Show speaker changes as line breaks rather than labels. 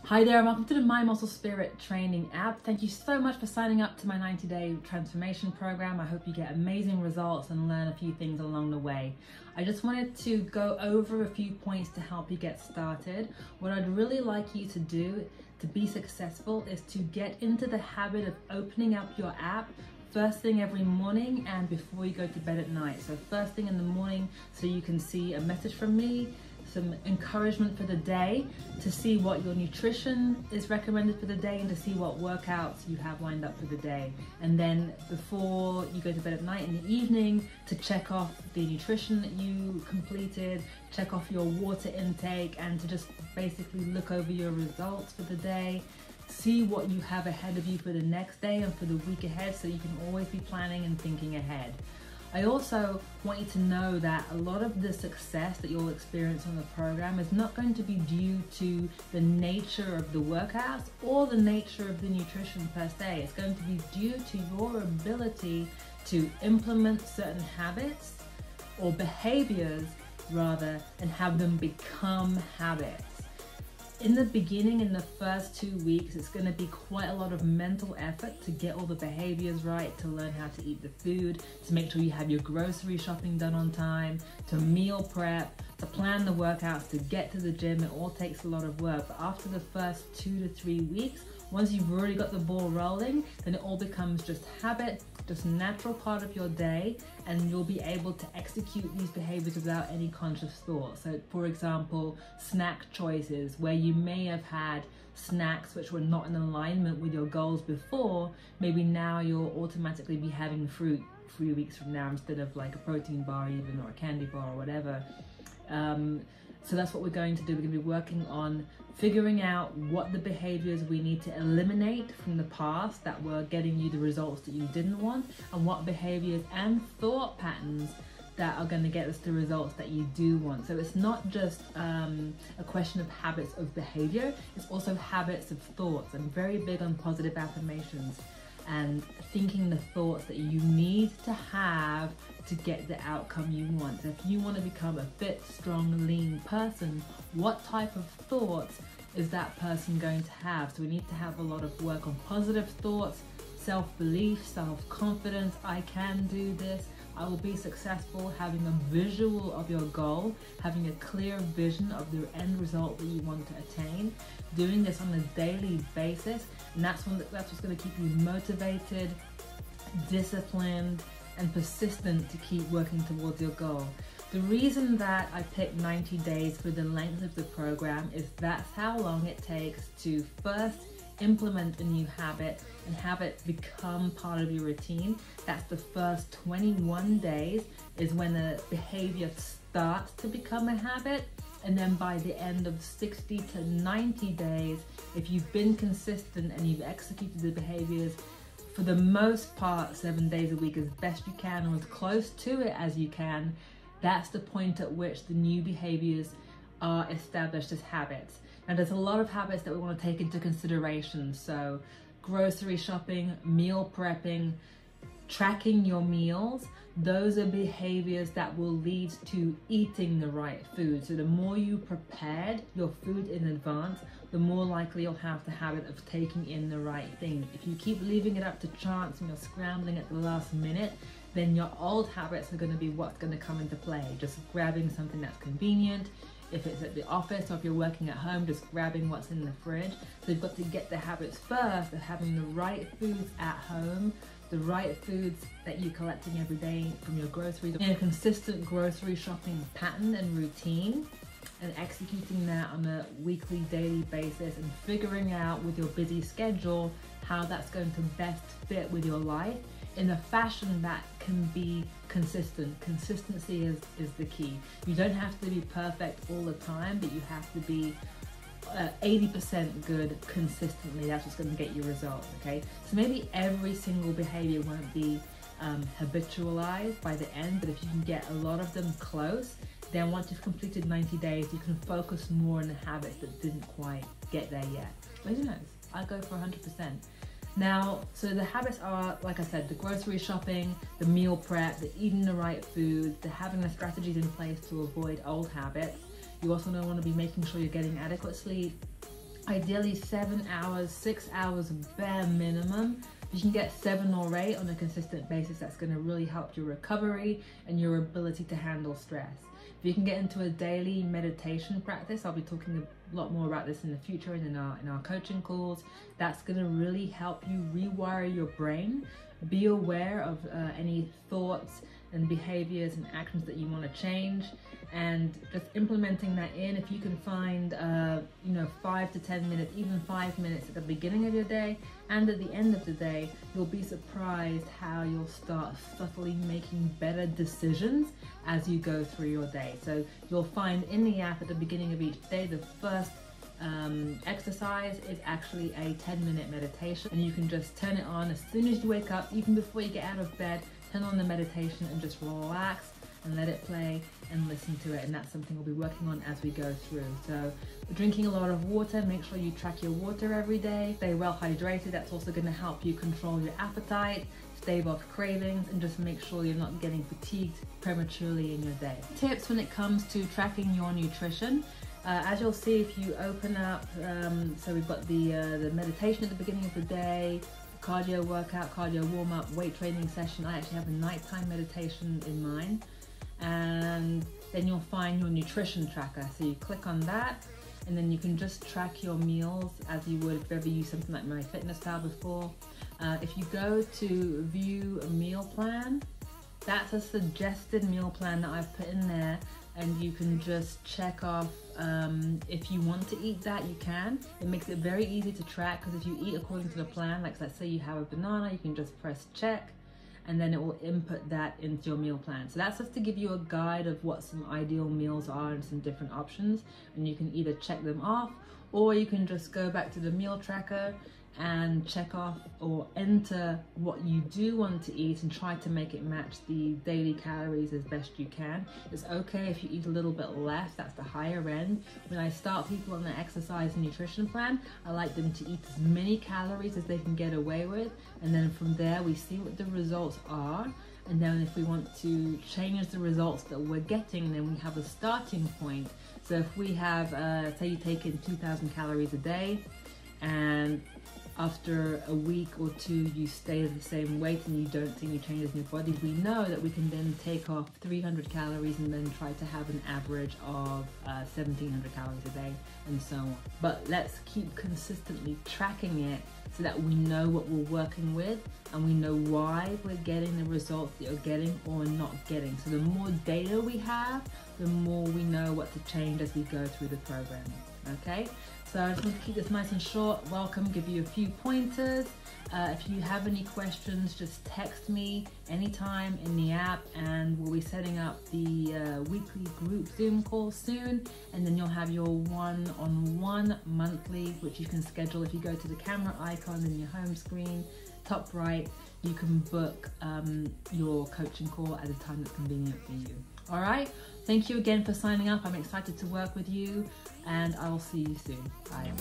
Hi there, and welcome to the Mind Muscle Spirit Training app. Thank you so much for signing up to my 90-day transformation program. I hope you get amazing results and learn a few things along the way. I just wanted to go over a few points to help you get started. What I'd really like you to do to be successful is to get into the habit of opening up your app first thing every morning and before you go to bed at night. So first thing in the morning, so you can see a message from me, some encouragement for the day, to see what your nutrition is recommended for the day and to see what workouts you have lined up for the day. And then before you go to bed at night in the evening, to check off the nutrition that you completed, check off your water intake, and to just basically look over your results for the day. See what you have ahead of you for the next day and for the week ahead, so you can always be planning and thinking ahead. I also want you to know that a lot of the success that you'll experience on the program is not going to be due to the nature of the workouts or the nature of the nutrition per se. It's going to be due to your ability to implement certain habits or behaviors rather, and have them become habits. In the beginning, in the first 2 weeks, it's going to be quite a lot of mental effort to get all the behaviors right, to learn how to eat the food, to make sure you have your grocery shopping done on time, to meal prep, to plan the workouts, to get to the gym. It all takes a lot of work. But after the first 2 to 3 weeks, once you've already got the ball rolling, then it all becomes just habit, just a natural part of your day, and you'll be able to execute these behaviors without any conscious thought. So for example, snack choices, where you may have had snacks which were not in alignment with your goals before, maybe now you'll automatically be having fruit 3 weeks from now instead of like a protein bar even, or a candy bar or whatever. So that's what we're going to do. We're going to be working on figuring out what the behaviors we need to eliminate from the past that were getting you the results that you didn't want, and what behaviors and thought patterns that are going to get us the results that you do want. So it's not just a question of habits of behavior, it's also habits of thoughts. I'm very big on positive affirmations and thinking the thoughts that you need to have to get the outcome you want. So if you want to become a fit, strong, lean person, what type of thoughts is that person going to have? So we need to have a lot of work on positive thoughts, self-belief, self-confidence. I can do this, I will be successful. Having a visual of your goal, having a clear vision of the end result that you want to attain, doing this on a daily basis, and that's what's going to keep you motivated, disciplined, and persistent to keep working towards your goal. The reason that I picked 90 days for the length of the program is that's how long it takes to first implement a new habit and have it become part of your routine. That's the first 21 days is when the behavior starts to become a habit. And then by the end of 60 to 90 days, if you've been consistent and you've executed the behaviors for the most part 7 days a week as best you can, or as close to it as you can, that's the point at which the new behaviors are established as habits. Now there's a lot of habits that we want to take into consideration. So grocery shopping, meal prepping, tracking your meals, those are behaviors that will lead to eating the right food. So the more you prepared your food in advance, the more likely you'll have the habit of taking in the right thing. If you keep leaving it up to chance and you're scrambling at the last minute, then your old habits are going to be what's going to come into play. Just grabbing something that's convenient. If it's at the office or if you're working at home, just grabbing what's in the fridge. So you've got to get the habits first of having the right foods at home, the right foods that you're collecting every day from your groceries, in a consistent grocery shopping pattern and routine, and executing that on a weekly, daily basis, and figuring out with your busy schedule how that's going to best fit with your life in a fashion that can be consistent. Consistency is the key. You don't have to be perfect all the time, but you have to be 80% good consistently. That's what's going to get you results, okay? So maybe every single behavior won't be habitualized by the end, but if you can get a lot of them close, then once you've completed 90 days, you can focus more on the habits that didn't quite get there yet. But who knows? I'll go for 100%. Now, so the habits are, like I said, the grocery shopping, the meal prep, the eating the right food, the having the strategies in place to avoid old habits. You also want to be making sure you're getting adequate sleep, Ideally 7 hours, 6 hours bare minimum. If you can get 7 or 8 on a consistent basis, that's going to really help your recovery and your ability to handle stress. If you can get into a daily meditation practice, I'll be talking a lot more about this in the future and in our coaching calls. That's going to really help you rewire your brain. Be aware of any thoughts and behaviors and actions that you want to change, and just implementing that in. If you can find 5 to 10 minutes, even 5 minutes at the beginning of your day and at the end of the day, you'll be surprised how you'll start subtly making better decisions as you go through your day. So you'll find in the app at the beginning of each day, the first exercise is actually a 10-minute meditation, and you can just turn it on as soon as you wake up, even before you get out of bed. Turn on the meditation and just relax and let it play and listen to it, and that's something we'll be working on as we go through. So drinking a lot of water, make sure you track your water every day, stay well hydrated. That's also going to help you control your appetite, stave off cravings, and just make sure you're not getting fatigued prematurely in your day. Tips when it comes to tracking your nutrition. As you'll see if you open up, so we've got the meditation at the beginning of the day, cardio workout, cardio warm-up, weight training session. I actually have a nighttime meditation in mine. And then you'll find your nutrition tracker. So you click on that, and then you can just track your meals as you would if you ever used something like MyFitnessPal before. If you go to view a meal plan, that's a suggested meal plan that I've put in there, and you can just check off if you want to eat that, you can. It makes it very easy to track, because if you eat according to the plan, like let's say you have a banana, you can just press check, and then it will input that into your meal plan. So that's just to give you a guide of what some ideal meals are and some different options, and you can either check them off, or you can just go back to the meal tracker and check off or enter what you do want to eat and try to make it match the daily calories as best you can. It's okay if you eat a little bit less, that's the higher end. When I start people on the exercise and nutrition plan, I like them to eat as many calories as they can get away with, and then from there we see what the results are, and then if we want to change the results that we're getting, then we have a starting point. So if we have, say you take in 2,000 calories a day, and after a week or two you stay the same weight and you don't see any changes in your body, we know that we can then take off 300 calories and then try to have an average of 1,700 calories a day, and so on. But let's keep consistently tracking it so that we know what we're working with, and we know why we're getting the results that you're getting or not getting. So the more data we have, the more we know what to change as we go through the program. Okay, so I just want to keep this nice and short. Welcome, give you a few pointers. If you have any questions, just text me anytime in the app, and we'll be setting up the weekly group Zoom call soon, and then you'll have your one-on-one monthly, which you can schedule. If you go to the camera icon in your home screen, top right, you can book your coaching call at a time that's convenient for you. All right, thank you again for signing up. I'm excited to work with you, and I will see you soon. Bye.